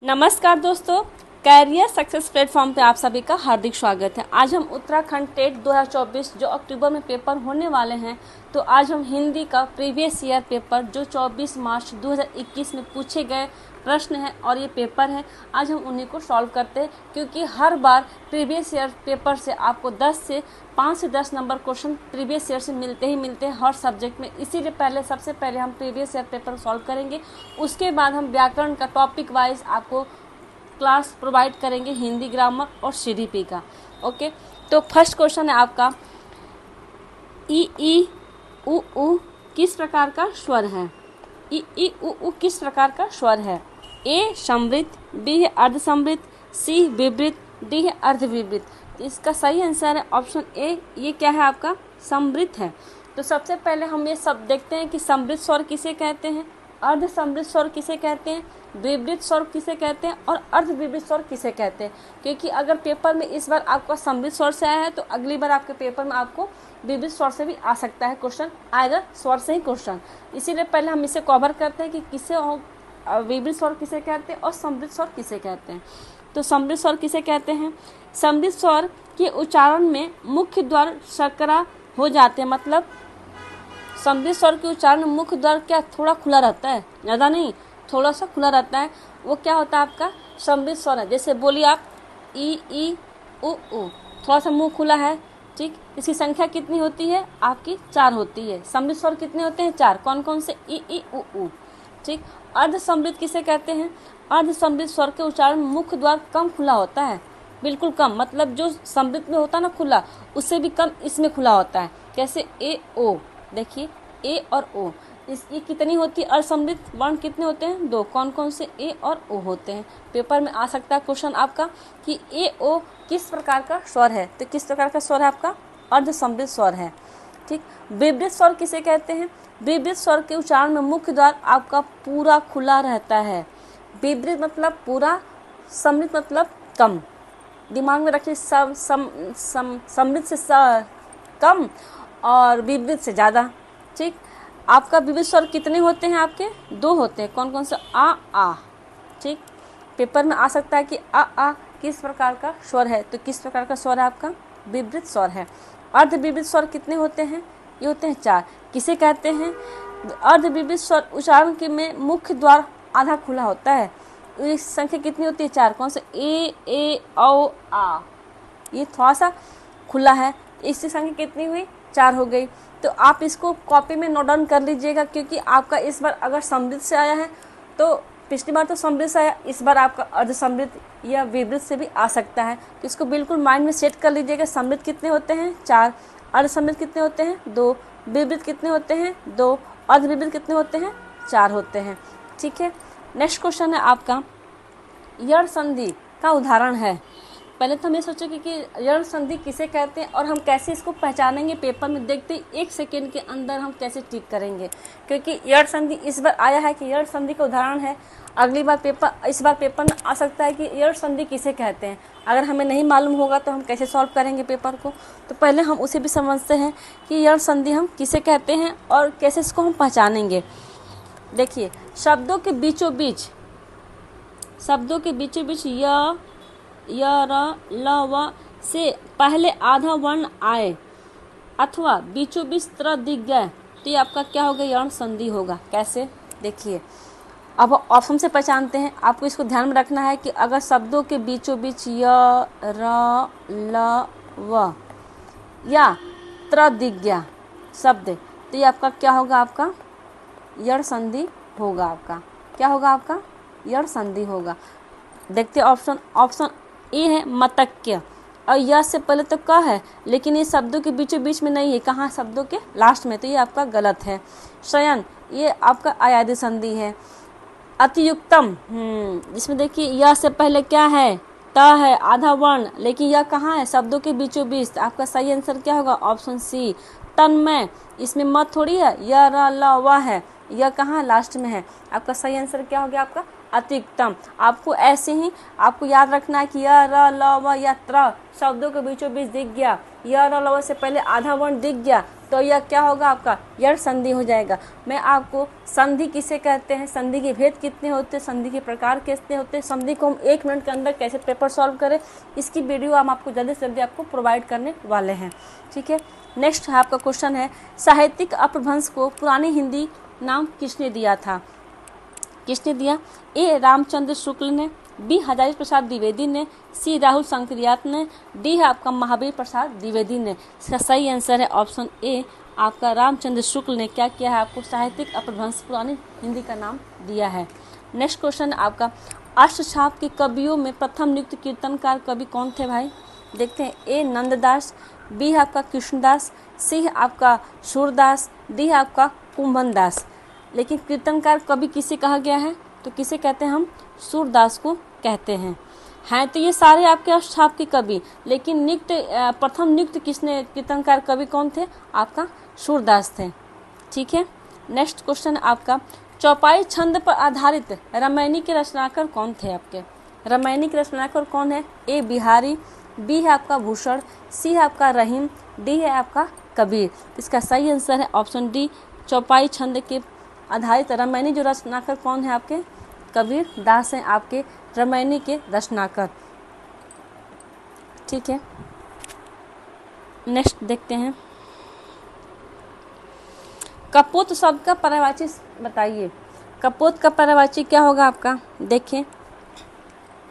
नमस्कार दोस्तों, career success platform पे आप सभी का हार्दिक स्वागत है। आज हम उत्तराखंड टेट 2024 जो अक्टूबर में पेपर होने वाले हैं, तो आज हम हिंदी का प्रीवियस ईयर पेपर जो 24 मार्च 2021 में पूछे गए प्रश्न हैं और ये पेपर है, आज हम उन्हीं को सॉल्व करते हैं। क्योंकि हर बार प्रीवियस ईयर पेपर से आपको 5 से 10 नंबर क्वेश्चन प्रीवियस ईयर से मिलते हैं हर सब्जेक्ट में। इसीलिए सबसे पहले हम प्रीवियस ईयर पेपर सॉल्व करेंगे, उसके बाद हम व्याकरण का टॉपिक वाइज आपको क्लास प्रोवाइड करेंगे, हिंदी ग्रामर और सीडीपी का। ओके, तो फर्स्ट क्वेश्चन है आपका, ई उ किस प्रकार का स्वर है? ई उ किस प्रकार का स्वर है? ए समृद्ध, बी है अर्धसमृद्ध, सी विवृत, डी है अर्धविवृत। तो इसका सही आंसर है ऑप्शन ए, ये क्या है आपका? समृद्ध है। तो सबसे पहले हम ये सब देखते हैं कि समृद्ध स्वर किसे कहते हैं, अर्धसमृद्ध स्वर किसे कहते हैं, विवृत स्वर किसे कहते हैं और अर्धविवृत स्वर किसे कहते हैं। क्योंकि अगर पेपर में इस बार आपका समृद्ध स्वर से आया है, तो अगली बार आपके पेपर में आपको विवृत स्वर से भी आ सकता है क्वेश्चन, आएगा स्वर से ही क्वेश्चन। इसीलिए पहले हम इसे कवर करते हैं कि किसे विवृत स्वर किसे कहते हैं और समृद्ध स्वर किसे कहते हैं। तो समृद्ध स्वर किसे कहते हैं? समृद्ध स्वर के उच्चारण में मुख्य द्वार शर्करा हो जाते हैं। मतलब समृद्ध स्वर के उच्चारण में मुख्य द्वार क्या थोड़ा खुला रहता है, ज़्यादा नहीं, थोड़ा सा खुला रहता है। वो क्या होता है आपका? समृद्ध स्वर है। जैसे बोलिए आप ई उ, थोड़ा सा मुंह खुला है, ठीक। इसकी संख्या कितनी होती है आपकी? 4 होती है। समृद्ध स्वर कितने होते हैं? 4। कौन कौन से? ई उ, ठीक। अर्ध समृद्ध किसे कहते हैं? अर्ध समृद्ध स्वर के उच्चारण में मुख्य द्वार कम खुला होता है, बिल्कुल कम। मतलब जो समृद्ध में होता है ना खुला, उससे भी कम इसमें खुला होता है। कैसे? ए ओ, देखिए ए और ओ, ये कितनी होती है? असमृद्ध वर्ण कितने होते हैं? 2। कौन कौन से? ए और ओ होते हैं। पेपर में आ सकता है क्वेश्चन आपका कि ए ओ किस प्रकार का स्वर है। तो किस प्रकार का स्वर है आपका? अर्ध समृद्ध स्वर है, ठीक। विवृत स्वर किसे कहते हैं? विवृत स्वर के उच्चारण में मुख्य द्वार आपका पूरा खुला रहता है। विवृत मतलब पूरा, समृद्ध मतलब कम। दिमाग में रखिए, समृद्ध से कम और विवृत से ज़्यादा, ठीक। आपका विवृत स्वर कितने होते हैं आपके? 2 होते हैं। कौन कौन सा? आ, ठीक। पेपर में आ सकता है कि आ किस प्रकार का स्वर है। तो किस प्रकार का स्वर है आपका? विवृत स्वर है। अर्धविवृत स्वर कितने होते हैं? ये होते हैं 4। किसे कहते हैं? अर्धविवृत स्वर उच्चारण के में मुख्य द्वार आधा खुला होता है। इस संख्या कितनी होती है? 4। कौन से? ए औ आ, ये थोड़ा सा खुला है। इसकी संख्या कितनी हुई? 4 हो गई। तो आप इसको कॉपी में नोट डाउन कर लीजिएगा, क्योंकि आपका इस बार अगर समृद्ध से आया है, तो पिछली बार तो समृद्ध से आया, इस बार आपका अर्ध समृद्ध या विवृत से भी आ सकता है। तो इसको बिल्कुल माइंड में सेट कर लीजिएगा। समृद्ध कितने होते हैं? 4। अर्ध समृद्ध कितने होते हैं? 2। विवृत कितने होते हैं? 2। अर्ध विवृत कितने होते हैं? 4 होते हैं, ठीक है। नेक्स्ट क्वेश्चन है आपका, यण संधि का उदाहरण है। पहले तो हम ये सोचेंगे कि यण संधि किसे कहते हैं और हम कैसे इसको पहचानेंगे। पेपर में देखते ही 1 सेकेंड के अंदर हम कैसे टिक करेंगे, क्योंकि यण संधि इस बार आया है कि यण संधि का उदाहरण है। इस बार पेपर में आ सकता है कि यण संधि किसे कहते हैं। अगर हमें नहीं मालूम होगा तो हम कैसे सॉल्व करेंगे पेपर को। तो पहले हम उसे भी समझते हैं कि यण संधि हम किसे कहते हैं और कैसे इसको हम पहचानेंगे। देखिए, शब्दों के बीचों बीच य र ल व से पहले आधा वर्ण आए अथवा बीचों बीच तरह दिख गए, तो ये आपका क्या होगा? यण संधि होगा। कैसे? देखिए, अब ऑप्शन से पहचानते हैं। आपको इसको ध्यान में रखना है कि अगर शब्दों के बीचों बीच य र ल व या त्र दिख गया शब्द, तो ये आपका क्या होगा? आपका यण संधि होगा। आपका क्या होगा? आपका यण संधि होगा। देखते ऑप्शन ए है मतक्य, और यह से पहले तो क है, लेकिन ये शब्दों के बीचों बीच में नहीं है। कहाँ? शब्दों के लास्ट में, तो ये आपका गलत है। शयन, ये आपका अयादी संधि है। अतियुक्तम, जिसमें देखिए यह से पहले क्या है? त है, आधा वर्ण, लेकिन यह कहाँ है? शब्दों के बीचों बीच। आपका सही आंसर क्या होगा? ऑप्शन सी, तन्मय। इसमें मत थोड़ी है, य र ल व है, यह कहाँ? लास्ट में है। आपका सही आंसर क्या हो गया? आपका अतियुक्तम। आपको ऐसे ही आपको याद रखना है कि य र ल व या त्र शब्दों के बीचों बीच दिख गया, य र ल व से पहले आधा वर्ण दिख गया, तो यह क्या होगा आपका यड़ संधि हो जाएगा। मैं आपको संधि किसे कहते हैं, संधि के भेद कितने होते हैं, संधि के प्रकार कितने होते हैं, संधि को हम 1 मिनट के अंदर कैसे पेपर सॉल्व करें, इसकी वीडियो हम आपको जल्दी से जल्दी आपको प्रोवाइड करने वाले हैं। ठीक है, नेक्स्ट आपका क्वेश्चन है, साहित्यिक अपभ्रंश को पुरानी हिंदी नाम किसने दिया था? किसने दिया? ए रामचंद्र शुक्ल ने, बी हजारी प्रसाद द्विवेदी ने, सी राहुल शंकरियात ने, डी है आपका महावीर प्रसाद द्विवेदी ने। इसका सही आंसर है ऑप्शन ए, आपका रामचंद्र शुक्ल ने क्या किया है, आपको साहित्यिक अपभ्रंश पुरानी हिंदी का नाम दिया है। नेक्स्ट क्वेश्चन आपका, अष्टछाप के कवियों में प्रथम नियुक्त कीर्तनकार कवि कौन थे भाई? देखते हैं, ए नंददास, बी है आपका कृष्णदास, सी है आपका सूरदास, डी है आपका कुंभन दास। लेकिन कीर्तनकार कवि किसे कहा गया है? तो किसे कहते हैं हम? सूरदास को कहते हैं। तो ये सारे आपके अष्टछाप के कवि, लेकिन प्रथम नियुक्त किसने कीर्तनकार कवि कौन थे? आपका सूरदास थे। ठीक है, नेक्स्ट क्वेश्चन आपका, चौपाई छंद पर आधारित रामायणी के रचनाकार कौन थे आपके? रामायणी के रचनाकार कौन है? ए बिहारी, बी है आपका भूषण, सी है आपका रहीम, डी है आपका कबीर। इसका सही आंसर है ऑप्शन डी, चौपाई छंद के आधारित रामायणी जो रचनाकार कौन है आपके? कबीर दास हैं आपके रामायणी के रचनाकार। ठीक है, नेक्स्ट देखते हैं, कपोत शब्द का पर्यायवाची बताइए। कपोत का पर्यायवाची क्या होगा आपका? देखें,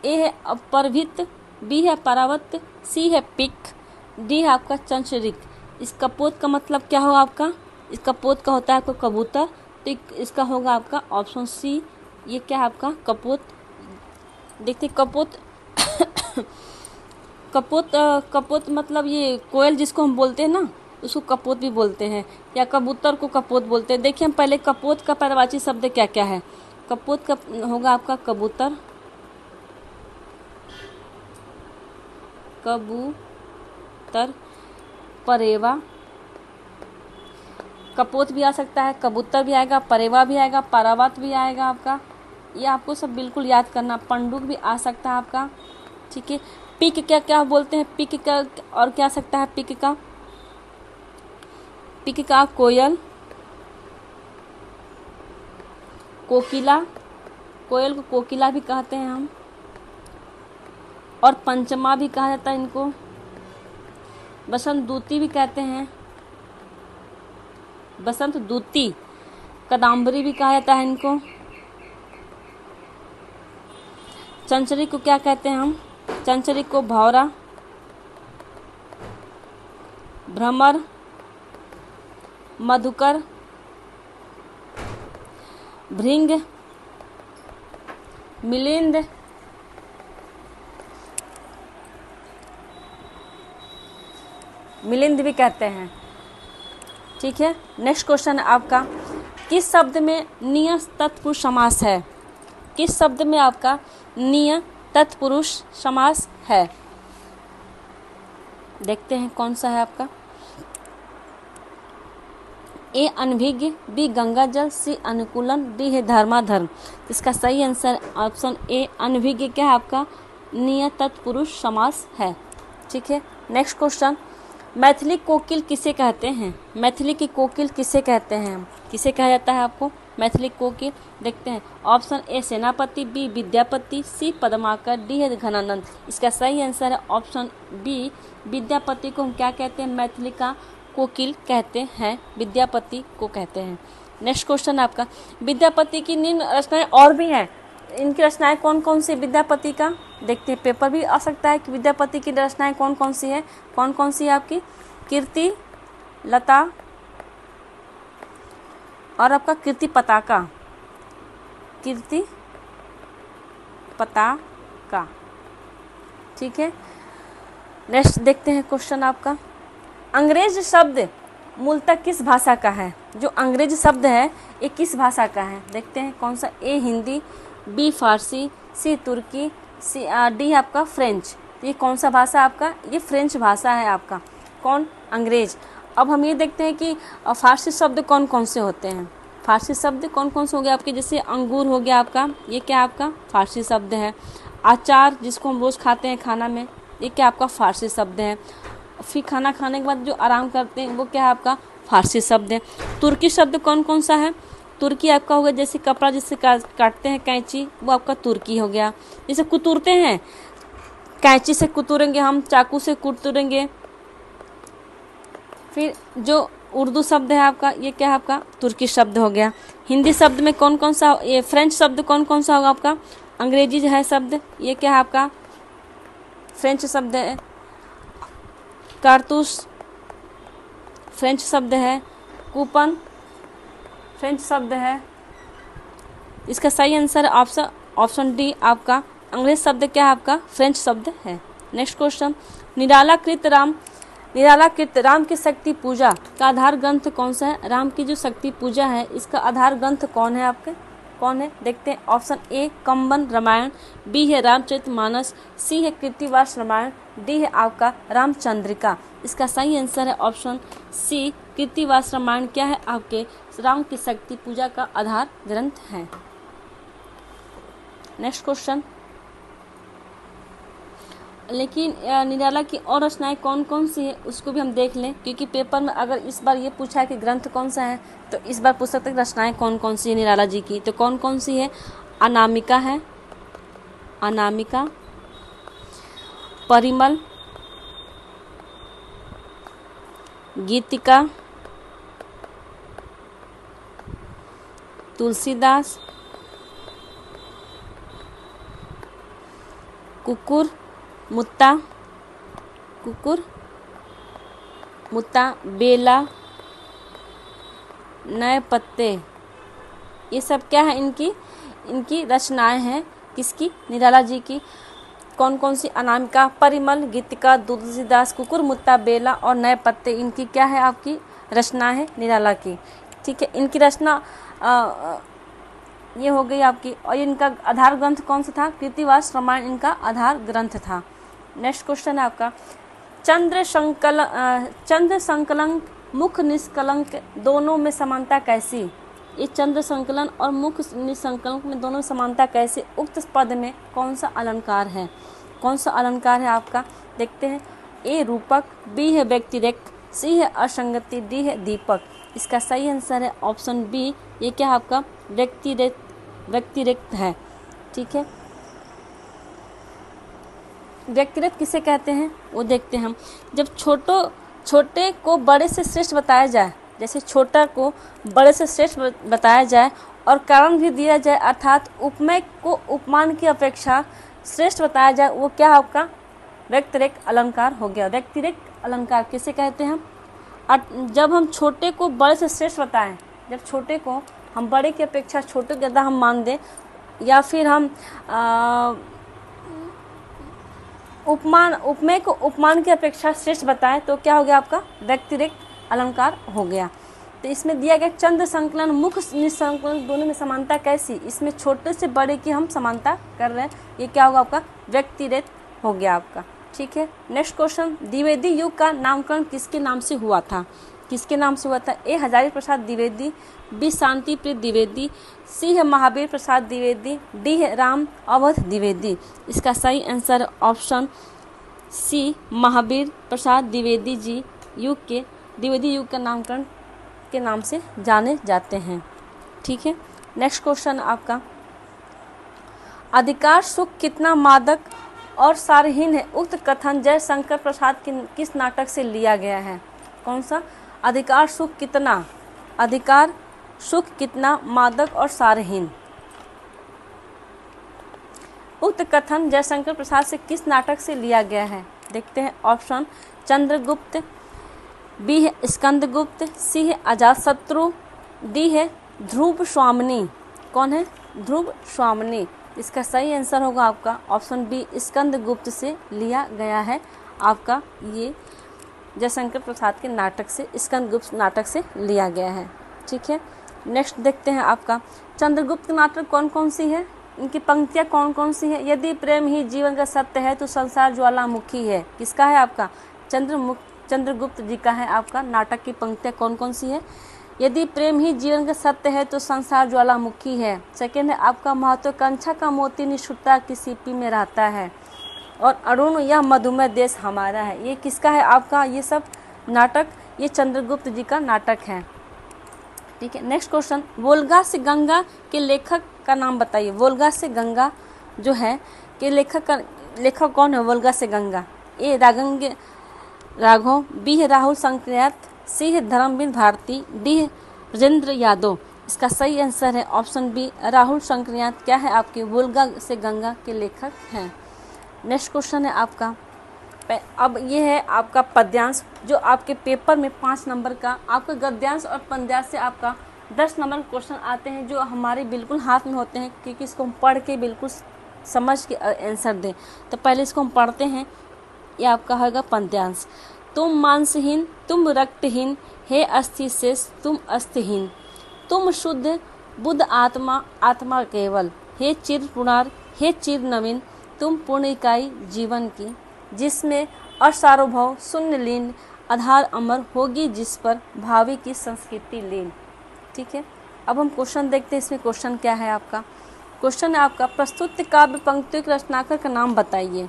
ए है अपरभित, बी है परावत, सी है पिक, डी है आपका चंचरिक। इस कपोत का मतलब क्या होगा आपका? इस कपोत का होता है आपका कबूतर, तो इसका होगा आपका ऑप्शन सी, ये क्या है आपका कपोत। देखते कपोत कपोत मतलब ये कोयल जिसको हम बोलते हैं ना, उसको कपोत भी बोलते हैं, या कबूतर को कपोत बोलते हैं। देखिए हम पहले कपोत का पर्यायवाची शब्द क्या क्या है। कपोत का होगा आपका कबूतर, परेवा, कपोत भी आ सकता है, कबूतर भी आएगा, परेवा भी आएगा, परावत भी आएगा आपका। ये आपको सब बिल्कुल याद करना। पंडुक भी आ सकता है आपका। ठीक है, पिक क्या क्या बोलते हैं? पिक का और क्या आ सकता है? पिक का कोयल, कोकिला, कोयल को कोकिला भी कहते हैं हम, और पंचमा भी कहा जाता है इनको, बसंत दूती भी कहते हैं, बसंत दूती, कदम्बरी भी कहा जाता है इनको। चंचरिक को क्या कहते हैं हम? चंचरिक को भौरा, भ्रमर, मधुकर, भृंग, मिलिंद, भी कहते हैं। ठीक है, नेक्स्ट क्वेश्चन आपका, किस शब्द में निय तत्पुरुष समास है? किस शब्द में आपका निय तत्पुरुष समास है? देखते हैं कौन सा है आपका। ए अनभिज्ञ, बी गंगा जल, सी अनुकूलन, डी है धर्माधर्म। इसका सही आंसर ऑप्शन ए अनभिज्ञ क्या है आपका? निय तत्पुरुष समास है। ठीक है, नेक्स्ट क्वेश्चन, मैथिली कोकिल किसे कहते हैं? मैथिली की कोकिल किसे कहते हैं? किसे कहा जाता है आपको मैथिली कोकिल? देखते हैं, ऑप्शन ए सेनापति, बी विद्यापति, सी पद्माकर, डी है घनानंद। इसका सही आंसर है ऑप्शन बी, विद्यापति को हम क्या कहते हैं? मैथिली का कोकिल कहते हैं, विद्यापति को कहते हैं। नेक्स्ट क्वेश्चन आपका, विद्यापति की निम्न रचनाएं और भी हैं, इनकी रचनाएं कौन कौन सी विद्यापति का? देखते हैं, पेपर भी आ सकता है कि विद्यापति की रचनाएं कौन कौन सी है। कौन कौन सी है आपकी? कीर्ति लता और आपका कीर्ति पताका, कीर्ति पताका। ठीक है, नेक्स्ट देखते हैं क्वेश्चन आपका, अंग्रेज शब्द मूलतः किस भाषा का है? जो अंग्रेज शब्द है ये किस भाषा का है? देखते हैं कौन सा। ए हिंदी, बी फारसी, सी तुर्की, सी डी आपका फ्रेंच। तो ये कौन सा भाषा आपका? ये फ्रेंच भाषा है आपका। कौन? अंग्रेज। अब हम ये देखते हैं कि फारसी शब्द कौन कौन से होते हैं। फारसी शब्द कौन कौन से हो गए आपके? जैसे अंगूर हो गया आपका, ये क्या आपका फारसी शब्द है। अचार जिसको हम रोज़ खाते हैं खाना में, ये क्या आपका फारसी शब्द है। फिर खाना खाने के बाद जो आराम करते हैं वो क्या है आपका फारसी शब्द है। तुर्की शब्द कौन कौन सा है? तुर्की आपका होगा जैसे कपड़ा जिससे काटते हैं कैंची, वो आपका तुर्की हो गया। जैसे कुतुरते हैं, कैंची से कुतुरेंगे हम, चाकू से कुतुरेंगे। फिर जो उर्दू शब्द है आपका, ये क्या है आपका? तुर्की शब्द हो गया। हिंदी शब्द में कौन कौन सा, ये फ्रेंच शब्द कौन कौन सा होगा आपका? अंग्रेजी जो है शब्द, ये क्या है आपका? फ्रेंच शब्द है। कारतूस फ्रेंच शब्द है। कूपन फ्रेंच शब्द है। इसका सही आंसर ऑप्शन डी आपका अंग्रेज शब्द क्या है आपका? फ्रेंच शब्द है। नेक्स्ट क्वेश्चन, निरालाकृत राम की शक्ति पूजा का आधार ग्रंथ कौन सा है? राम की जो शक्ति पूजा है इसका आधार ग्रंथ कौन है आपके? कौन है? देखते हैं। Option A Kamban Ramayan, B है रामचरितमानस, सी है कृत्तिवास रामायण, डी है आपका रामचंद्रिका। इसका सही आंसर है ऑप्शन सी कृत्तिवास रामायण क्या है आपके? राम की शक्ति पूजा का आधार ग्रंथ है। नेक्स्ट क्वेश्चन, लेकिन निराला की और रचनाएं कौन कौन सी है उसको भी हम देख लें, क्योंकि पेपर में अगर इस बार ये पूछा है कि ग्रंथ कौन सा है तो इस बार पूछ सकते हैं रचनाएं कौन कौन सी है निराला जी की। तो कौन कौन सी है? अनामिका है, अनामिका, परिमल, गीतिका, तुलसीदास, कुकुर मुत्ता, बेला, नए पत्ते, ये सब क्या है? इनकी रचनाएं हैं। किसकी? निराला जी की। कौन कौन सी? अनामिका, परिमल, गीतिका, तुलसीदास, कुकुर मुत्ता, बेला और नए पत्ते, इनकी क्या है आपकी? रचना है निराला की। ठीक है, इनकी रचना ये हो गई आपकी। और इनका आधार ग्रंथ कौन सा था? कृत्तिवास रामायण इनका आधार ग्रंथ था। नेक्स्ट क्वेश्चन है आपका, चंद्र संकलन मुख निष्कलंक दोनों में समानता कैसी? ये चंद्र संकलन और मुख निष्कलंक में दोनों में समानता कैसी? उक्त पद में कौन सा अलंकार है? कौन सा अलंकार है आपका? देखते हैं। ए रूपक, बी है व्यक्तिरेक, सी है असंगति, डी है दीपक। इसका सही आंसर है ऑप्शन बी, ये क्या है आपका? व्यक्तिरेक है। ठीक है, व्यक्तिरेक किसे कहते हैं वो देखते हैं हम। जब छोटे को बड़े से श्रेष्ठ बताया जाए, जैसे छोटा को बड़े से श्रेष्ठ बताया जाए और कारण भी दिया जाए, अर्थात उपमेय को उपमान की अपेक्षा श्रेष्ठ बताया जाए, वो क्या आपका? व्यक्तिरेक अलंकार हो गया। व्यक्तिरेक अलंकार किसे कहते हैं हम? जब हम छोटे को बड़े से श्रेष्ठ बताएं, जब छोटे को हम बड़े की अपेक्षा छोटे को ज़्यादा हम मान दें, या फिर हम उपमेय को उपमान की अपेक्षा श्रेष्ठ बताएं, तो क्या हो गया आपका? व्यक्तिरेक अलंकार हो गया। तो इसमें दिया गया चंद्र संकलन मुख निसंकलन दोनों में समानता कैसी? इसमें छोटे से बड़े की हम समानता कर रहे हैं, ये क्या होगा आपका? व्यक्तिरेक हो गया आपका। ठीक है, नेक्स्ट क्वेश्चन, द्विवेदी युग का नामकरण किसके नाम से हुआ था? किसके नाम से हुआ था? ए हजारी प्रसाद द्विवेदी, बी शांति प्रिय द्विवेदी, सी है महावीर प्रसाद द्विवेदी, डी है राम अवध द्विवेदी। इसका सही answer option C Mahavir Prasad Dwivedi ji Dwivedi युग का नामकरण के नाम से जाने जाते हैं। ठीक है, नेक्स्ट क्वेश्चन आपका, अधिकार सुख कितना मादक और सारहीन है? उक्त कथन जयशंकर प्रसाद किस नाटक से लिया गया है? कौन सा? अधिकार सुख कितना मादक और सारहीन। उक्त कथन जयशंकर प्रसाद से किस नाटक से लिया गया है? देखते हैं। ऑप्शन चंद्रगुप्त, बी है स्कंदगुप्त, सी है अजातशत्रु, डी है ध्रुव स्वामिनी। कौन है? ध्रुव स्वामिनी। इसका सही आंसर होगा आपका ऑप्शन बी, स्कंदगुप्त से लिया गया है आपका। ये जयशंकर प्रसाद के नाटक से, स्कंदगुप्त नाटक से लिया गया है। ठीक है, नेक्स्ट देखते हैं आपका, चंद्रगुप्त नाटक कौन कौन सी है? इनकी पंक्तियाँ कौन कौन सी है? यदि प्रेम ही जीवन का सत्य है तो संसार ज्वालामुखी है। किसका है आपका? चंद्रगुप्त जी का है आपका। नाटक की पंक्तियाँ कौन कौन सी है? यदि प्रेम ही जीवन का सत्य है तो संसार ज्वालामुखी है। सेकेंड है आपका, महत्वाकांक्षा का मोती निष्ठुरता की सीपी में रहता है। और अरुण यह मधुमेह देश हमारा है। ये किसका है आपका? ये सब नाटक ये चंद्रगुप्त जी का नाटक है। ठीक है, नेक्स्ट क्वेश्चन, वोल्गा से गंगा के लेखक का नाम बताइए। वोल्गा से गंगा जो है के लेखक कौन है? वोल्गा से गंगा। ए राघव, बी है राहुल सांकृत्यायन, सी है धर्मवीर भारती, डी है राजेंद्र यादव। इसका सही आंसर है ऑप्शन बी, राहुल सांकृत्यायन क्या है आपके वोल्गा से गंगा के लेखक हैं। नेक्स्ट क्वेश्चन है आपका, अब ये है आपका पद्यांश, जो आपके पेपर में 5 नंबर का, आपका गद्यांश और पद्यांश से आपका 10 नंबर क्वेश्चन आते हैं, जो हमारे बिल्कुल हाथ में होते हैं, क्योंकि इसको हम पढ़ के बिल्कुल समझ के आंसर दें। तो पहले इसको हम पढ़ते हैं। ये आपका होगा पद्यांश। तुम मांसहीन, तुम रक्तहीन, हे अस्थि शेष तुम अस्थिहीन, तुम शुद्ध बुद्ध आत्मा, आत्मा केवल, हे चिर पुरार, हे चिर नवीन, तुम पूर्ण इकाई जीवन की, जिसमें असार्वभौम शून्य लीन, आधार अमर होगी जिस पर भावी की संस्कृति लीन। ठीक है, अब हम क्वेश्चन देखते हैं। इसमें क्वेश्चन क्या है आपका? क्वेश्चन है आपका, प्रस्तुत काव्य पंक्तियों के रचनाकार का नाम बताइए।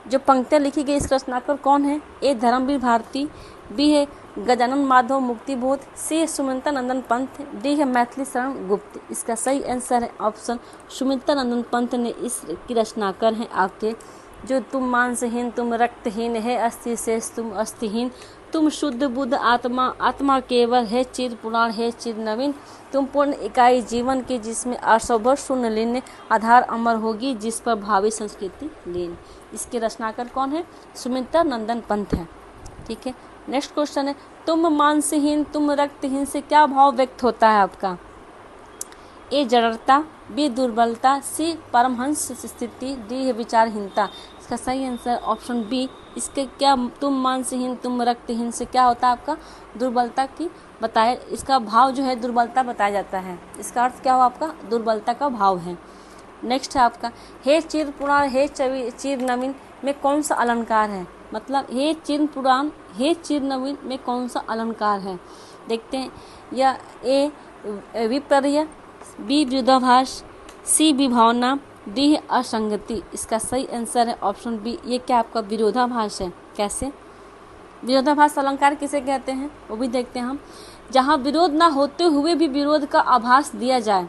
जो पंक्तियाँ लिखी गई इस रचनाकार कौन है? ए धर्मवीर भारती, बी है गजानन माधव मुक्तिबोध, सी है सुमित्रा नंदन पंत, डी है मैथिली शरण गुप्त। इसका सही आंसर है ऑप्शन सुमित्रा नंदन पंत ने इसकी रचनाकार हैं आपके। जो तुम मांसहीन, तुम रक्तहीन, है अस्थि शेष तुम अस्थिहीन, तुम शुद्ध बुद्ध आत्मा, आत्मा केवल, है चिर पुराण, है चिर नवीन, तुम पूर्ण इकाई जीवन की, जिसमें असंभव शून्य लीन, आधार अमर होगी जिस पर भावी संस्कृति लीन। इसके रचनाकार कौन है? सुमित्रा नंदन पंत है। ठीक है, नेक्स्ट क्वेश्चन है, तुम मांसहीन, तुम रक्तहीन से क्या भाव व्यक्त होता है आपका? ए जड़ता, बी दुर्बलता, सी परमहंस स्थिति, डी है विचारहीनता। इसका सही आंसर ऑप्शन बी। इसके क्या, तुम मांसहीन, तुम रक्तहीन से क्या होता है आपका? दुर्बलता की बताया, इसका भाव जो है दुर्बलता बताया जाता है। इसका अर्थ क्या हुआ आपका? दुर्बलता का भाव है। नेक्स्ट है आपका, हे चिर पुराण, हे चिर नवीन में कौन सा अलंकार है? मतलब हे चिर पुराण, हे चिर नवीन में कौन सा अलंकार है? देखते हैं। या ए विपर्य, बी विरोधाभास, सी विभावना, डी है असंगति। इसका सही आंसर है ऑप्शन बी। ये क्या आपका विरोधाभास है? कैसे? विरोधाभास अलंकार किसे कहते हैं वो भी देखते हैं हम। जहाँ विरोध ना होते हुए भी विरोध का आभास दिया जाए,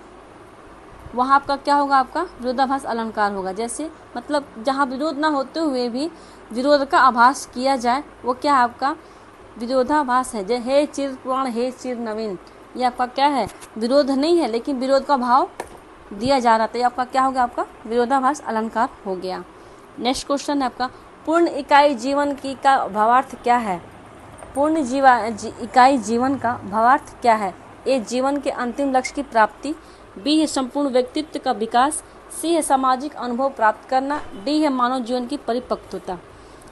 वहाँ आपका क्या होगा? आपका विरोधाभास अलंकार होगा। जैसे मतलब जहाँ विरोध ना होते हुए भी विरोध का आभास किया जाए, वो क्या आपका विरोधाभास है। जैसे हे चिर पुराण, हे चिर नवीन, ये आपका क्या है? विरोध नहीं है, लेकिन विरोध का भाव दिया जा रहा था। ये आपका क्या हो गया? आपका विरोधाभास अलंकार हो गया। नेक्स्ट क्वेश्चन है आपका, पूर्ण इकाई जीवन की का भावार्थ क्या है? पूर्ण इकाई जीवन का भावार्थ क्या है? ए जीवन के अंतिम लक्ष्य की प्राप्ति, बी है संपूर्ण व्यक्तित्व का विकास, सी है सामाजिक अनुभव प्राप्त करना, डी है मानव जीवन की परिपक्वता।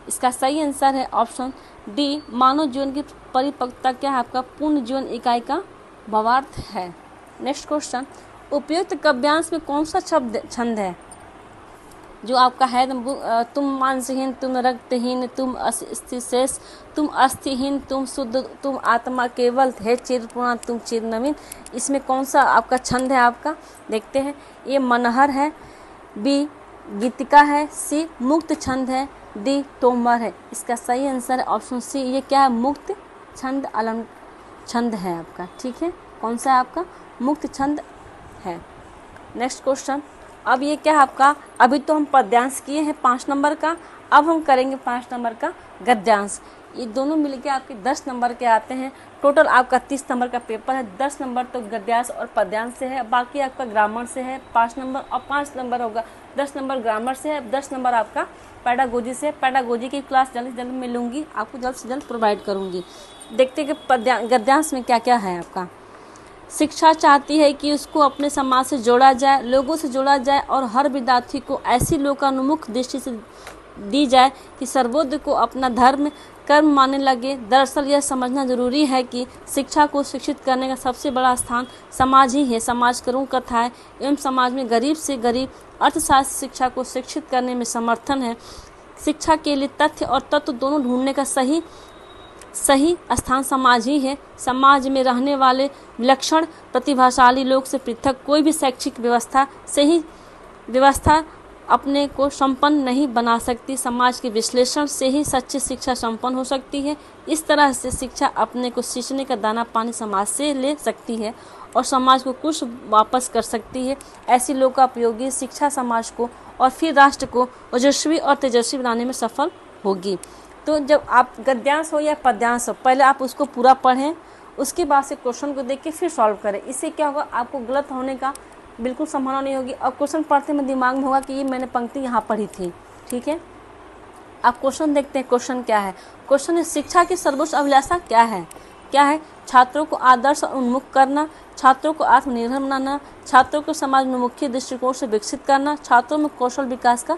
इसका सही आंसर है ऑप्शन डी, मानव जीवन की परिपक्वता क्या है आपका? पूर्ण जीवन इकाई का भावार्थ है। नेक्स्ट क्वेश्चन, उपयुक्त काव्यांश में कौन सा छंद है? जो आपका है, तुम मांसहीन, तुम रक्तहीन, तुम अस्थि शेष तुम अस्थिहीन, तुम शुद्ध तुम आत्मा केवल, है चिर पुराण तुम चिर नवीन। इसमें कौन सा आपका छंद है आपका? देखते हैं। ये मनहर है, बी गीतिका है, सी मुक्त छंद है, डी तोमर है। इसका सही आंसर है ऑप्शन सी। ये क्या है? मुक्त छंद है आपका। ठीक है, कौन सा है आपका? मुक्त छंद है। नेक्स्ट क्वेश्चन, अब ये क्या है आपका? अभी तो हम पद्यांश किए हैं 5 नंबर का, अब हम करेंगे 5 नंबर का गद्यांश। ये दोनों मिलके आपके 10 नंबर के आते हैं। टोटल आपका 30 नंबर का पेपर है। 10 नंबर तो गद्यांश और पद्यांश से है, बाकी आपका ग्रामर से है 5 नंबर, और 5 नंबर होगा 10 नंबर ग्रामर से है, 10 नंबर आपका पैडागोजी से। पैडागोजी की क्लास जल्द से जल्द मिलूंगी, आपको जल्द से जल्द प्रोवाइड करूँगी। देखते हैं कि गद्यांश में क्या क्या है आपका। शिक्षा चाहती है कि उसको अपने समाज से जोड़ा जाए, लोगों से जोड़ा जाए, और हर विद्यार्थी को ऐसी लोकानुमुख दृष्टि से दी जाए कि सर्वोदय को अपना धर्म कर्म मानने लगे। दरअसल यह समझना जरूरी है कि शिक्षा को शिक्षित करने का सबसे बड़ा स्थान समाज ही है। समाज करुण कथाएं एवं समाज में गरीब से गरीब अर्थशास्त्र शिक्षा को शिक्षित करने में समर्थन है। शिक्षा के लिए तथ्य और तत्व दोनों ढूंढने का सही स्थान समाज ही है। समाज में रहने वाले विलक्षण प्रतिभाशाली लोग से पृथक कोई भी शैक्षिक व्यवस्था अपने को संपन्न नहीं बना सकती, समाज के विश्लेषण से ही सच्ची शिक्षा संपन्न हो सकती है। इस तरह से शिक्षा अपने को सींचने का दाना पानी समाज से ले सकती है और समाज को कुछ वापस कर सकती है। ऐसी लोकोपयोगी शिक्षा समाज को और फिर राष्ट्र को ओजस्वी और तेजस्वी बनाने में सफल होगी। तो जब आप गद्यांश हो या पद्यांश हो, पहले आप उसको पूरा पढ़ें, उसके बाद से क्वेश्चन को देख के फिर सॉल्व करें। इससे क्या होगा, आपको गलत होने का बिल्कुल संभावना नहीं होगी। और क्वेश्चन पढ़ते में दिमाग में होगा कि ये मैंने पंक्ति यहाँ पढ़ी थी। ठीक है, आप क्वेश्चन देखते हैं। क्वेश्चन क्या है? क्वेश्चन है शिक्षा की सर्वोच्च अभिलाषा क्या है? क्या है? छात्रों को आदर्श और उन्मुख करना, छात्रों को आत्मनिर्भर बनाना, छात्रों को समाजोन्मुखी दृष्टिकोण से विकसित करना, छात्रों में कौशल विकास का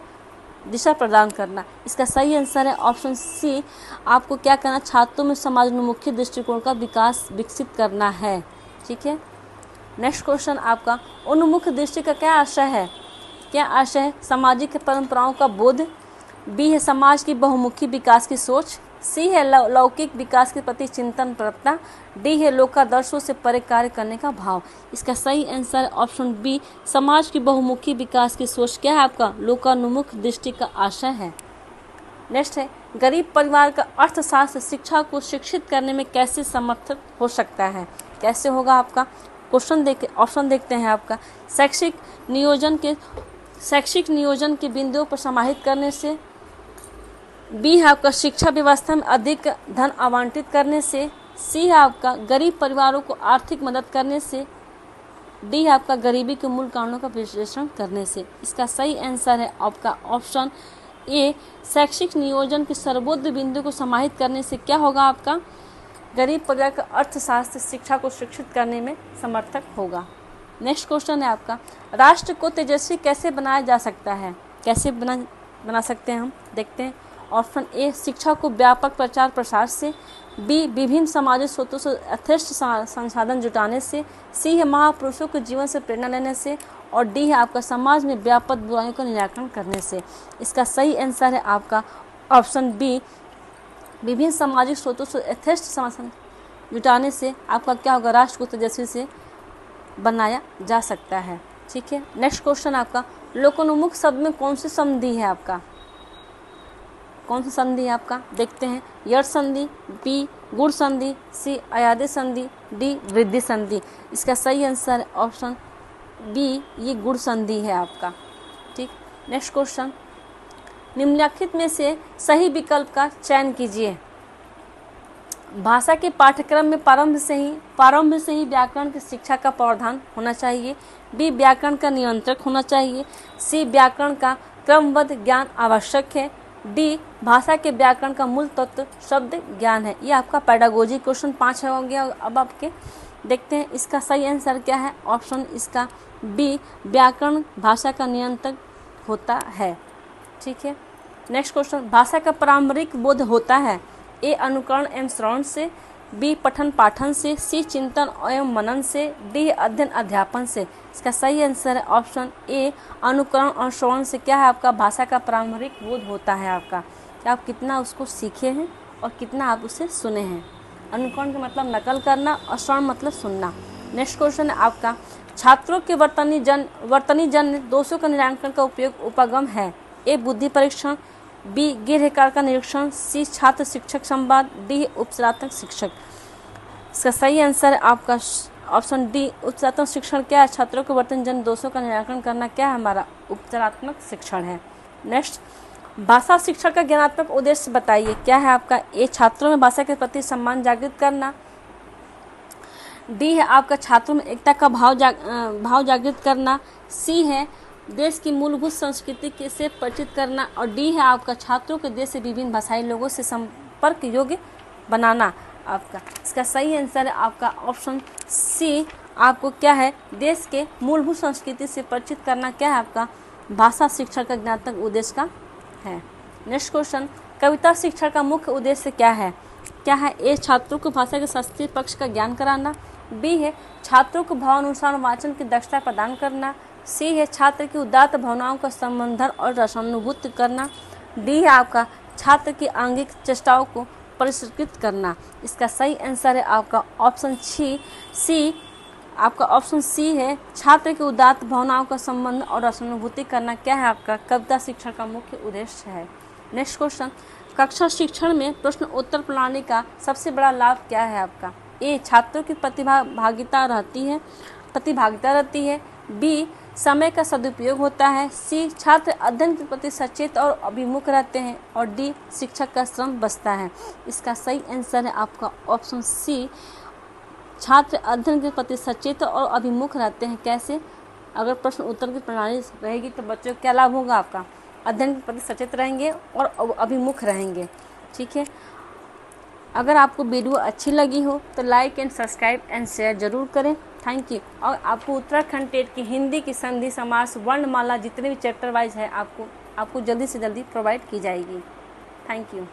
दिशा प्रदान करना। इसका सही आंसर है ऑप्शन सी। आपको क्या करना? छात्रों में समाजोन्मुखी दृष्टिकोण का विकास विकसित करना है। ठीक है, नेक्स्ट क्वेश्चन आपका, उन्मुख दृष्टि का क्या आशय है? क्या आशय है? सामाजिक परंपराओं का बोध। बी है समाज की बहुमुखी विकास की सोच। सी है लौकिक विकास के प्रति चिंतन प्रवृत्ता। डी है लोकादर्शों से परे कार्य करने का भाव। इसका सही आंसर ऑप्शन बी, समाज की बहुमुखी विकास की सोच। क्या है आपका? लोकानुमुख दृष्टि का आशय है। नेक्स्ट है, गरीब परिवार का अर्थशास्त्र शिक्षा को शिक्षित करने में कैसे समर्थक हो सकता है? कैसे होगा आपका? क्वेश्चन देख ऑप्शन देखते हैं आपका, शैक्षिक नियोजन के बिंदुओं पर समाहित करने से। बी है आपका शिक्षा व्यवस्था में अधिक धन आवंटित करने से। सी है आपका गरीब परिवारों को आर्थिक मदद करने से। डी है आपका गरीबी के मूल कारणों का विश्लेषण करने से। इसका सही आंसर है आपका ऑप्शन ए, शैक्षिक नियोजन के सर्वोच्च बिंदु को समाहित करने से क्या होगा आपका? गरीब परिवार का अर्थशास्त्र शिक्षा को शिक्षित करने में समर्थक होगा। नेक्स्ट क्वेश्चन है आपका, राष्ट्र को तेजस्वी कैसे बनाया जा सकता है? कैसे बना सकते हैं हम? देखते हैं। ऑप्शन ए, शिक्षा को व्यापक प्रचार प्रसार से। बी, विभिन्न सामाजिक स्रोतों से यथेष्ट संसाधन जुटाने से। सी है महापुरुषों के जीवन से प्रेरणा लेने से। और डी है आपका समाज में व्यापक बुराइयों का निराकरण करने से। इसका सही आंसर है आपका ऑप्शन बी, विभिन्न सामाजिक स्रोतों से यथेष्ट संसाधन जुटाने से आपका क्या होगा? राष्ट्र को तेजस्वी से बनाया जा सकता है। ठीक है, नेक्स्ट क्वेश्चन आपका, लोकोन्मुख शब्द में कौन सी संधि है आपका? कौन सी संधि है आपका? देखते हैं। यड़ संधि, बी गुण संधि, सी अयादि संधि, डी वृद्धि संधि। इसका सही आंसर ऑप्शन बी, ये गुण संधि है आपका। ठीक, नेक्स्ट क्वेश्चन, निम्नलिखित में से सही विकल्प का चयन कीजिए। भाषा के पाठ्यक्रम में प्रारंभ से ही व्याकरण की शिक्षा का प्रावधान होना चाहिए। बी, व्याकरण का नियंत्रक होना चाहिए। सी, व्याकरण का क्रमबद्ध ज्ञान आवश्यक है। डी, भाषा के व्याकरण का मूल तत्व शब्द ज्ञान है। ये आपका पेडागोजी क्वेश्चन 5 हो गया। अब आपके देखते हैं इसका सही आंसर क्या है। ऑप्शन इसका बी, व्याकरण भाषा का नियंत्रक होता है। ठीक है, नेक्स्ट क्वेश्चन, भाषा का प्रारंभिक बोध होता है। ए, अनुकरण एवं श्रवण से। बी, पठन पाठन से। सी, चिंतन एवं मनन से। डी, अध्ययन अध्यापन से। इसका सही आंसर है ऑप्शन ए, अनुकरण और श्रवण से क्या है आपका? भाषा का प्रारंभिक बोध होता है आपका। कि आप कितना उसको सीखे हैं और कितना आप उसे सुने हैं। अनुकरण का मतलब नकल करना और श्रवण मतलब सुनना। नेक्स्ट क्वेश्चन है आपका, छात्रों के वर्तनी जन्य दोषों का निराकरण का उपयोग उपगम है। ए, बुद्धि परीक्षण। बी, गृहकार्य का निरीक्षण। सी, छात्र शिक्षक संवाद। डी, उपचारात्मक शिक्षक। इसका सही आंसर है आपका ऑप्शन डी, उपचारात्मक शिक्षण। क्या है? छात्रों के वर्तन जन्य दोषों का निराकरण करना क्या है हमारा? उपचारात्मक शिक्षण है। नेक्स्ट, भाषा शिक्षण का ज्ञानात्मक उद्देश्य बताइए। क्या है आपका? ए, छात्रों में भाषा के प्रति सम्मान जागृत करना। डी है आपका छात्रों में एकता का भाव जागृत करना। सी है देश की मूलभूत संस्कृति से परिचित करना। और डी है आपका छात्रों के देश से विभिन्न भाषाई लोगों से संपर्क योग्य बनाना आपका। इसका सही आंसर है आपका ऑप्शन सी, आपको क्या है? देश के मूलभूत संस्कृति से परिचित करना क्या है आपका? भाषा शिक्षण का ज्ञानात्मक उद्देश्य का है। नेक्स्ट क्वेश्चन, कविता शिक्षण का मुख्य उद्देश्य क्या है? क्या है? ए, छात्रों को भाषा के शास्त्रीय पक्ष का ज्ञान कराना। बी है छात्रों को भावानुसार वाचन की दक्षता प्रदान करना। सी है छात्र की उदात्त भावनाओं का संवर्धन और रसानुभूति करना। डी है आपका छात्र की आंगिक चेष्टाओं को परिष्कृत करना। इसका सही आंसर है आपका ऑप्शन सी, आपका ऑप्शन सी है छात्र के उदात्त भावनाओं का संबंध और रसानुभूति करना क्या है आपका कविता शिक्षण का मुख्य उद्देश्य है। नेक्स्ट क्वेश्चन, कक्षा शिक्षण में प्रश्न उत्तर प्रणाली का सबसे बड़ा लाभ क्या है आपका। ए, छात्रों की प्रतिभागिता रहती है। बी, समय का सदुपयोग होता है। सी, छात्र अध्ययन के प्रति सचेत और अभिमुख रहते हैं। और डी, शिक्षक का श्रम बचता है। इसका सही आंसर है आपका ऑप्शन सी, छात्र अध्ययन के प्रति सचेत और अभिमुख रहते हैं। कैसे? अगर प्रश्न उत्तर की प्रणाली रहेगी तो बच्चों को क्या लाभ होगा आपका, अध्ययन के प्रति सचेत रहेंगे और अभिमुख रहेंगे। ठीक है, अगर आपको वीडियो अच्छी लगी हो तो like and subscribe and share जरूर करें। Thank you. और आपको उत्तराखंड टेट की हिंदी की संधि समास वर्णमाला जितने भी चैप्टर वाइज है आपको जल्दी से जल्दी प्रोवाइड की जाएगी। Thank you.